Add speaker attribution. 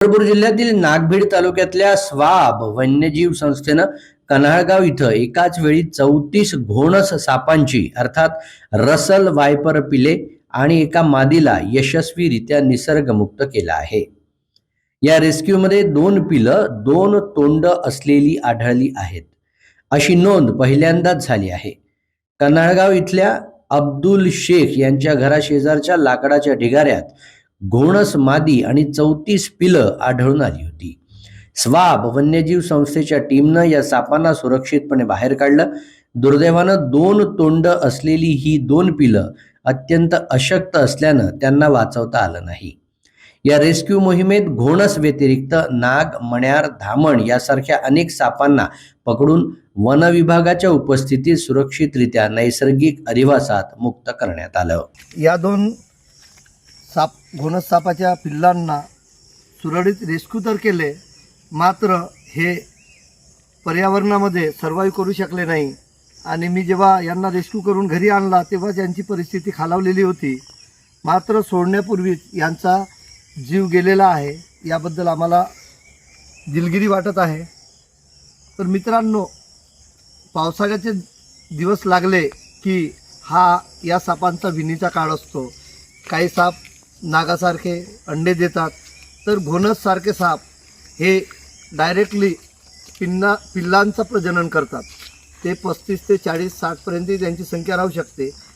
Speaker 1: चंद्रपूर जिल्ह्यातील नागभीड तालुक्यातल्या स्वाब वन्यजीव संस्थेनं कन्हाळगाव इथं एकाच वेळी 34 घोणस सापांची अर्थात रसल वायपर पिले आणि एका मादीला यशस्वीरित्या निसर्गमुक्त केलं आहे. या रेस्क्यूमध्ये 2 पिलं 2 तोंड असलेली आढळली आहेत, अशी नोंद पहिल्यांदाच झाली आहे. कन्हाळगाव इथल्या अब्दुल शेख यांच्या घराशेजारच्या लाकडाच्या ढिगाऱ्यात घोणस मादी आणि 34 पिलं आढळून आली होती. स्वाब वन्यजीव संस्थेच्या टीमनं या सापांना सुरक्षितपणे बाहेर काढलं. दुर्दैवानं 2 तोंड असलेली ही 2 पिलं अत्यंत अशक्त असल्यानं त्यांना वाचवता आलं नाही. या रेस्क्यू मोहिमेत घोणस व्यतिरिक्त नाग, मण्यार, धामण यासारख्या अनेक सापांना पकडून वन विभागाच्या उपस्थितीत सुरक्षितरित्या नैसर्गिक अधिवासात मुक्त करण्यात आलं.
Speaker 2: या 2 घोणस सापाच्या पिल्लांना सुरळीत रेस्क्यू तर केले, मात्र हे पर्यावरणामध्ये सर्वाईव्ह करू शकले नाही. आणि मी जेव्हा यांना रेस्क्यू करून घरी आणला तेव्हा त्यांची परिस्थिती खालावलेली होती. मात्र सोडण्यापूर्वीच यांचा जीव गेलेला आहे, याबद्दल आम्हाला दिलगिरी वाटत आहे. तर मित्रांनो, पावसाळ्याचे दिवस लागले की या सापांचा विणीचा काळ असतो. काही साप नागासारखे अंडे देतात, तर घोणससारखे साप हे डायरेक्टली पिल्लांचं प्रजनन करतात. ते 35 ते 40 60 पर्यंत त्यांची संख्या राहू शकते.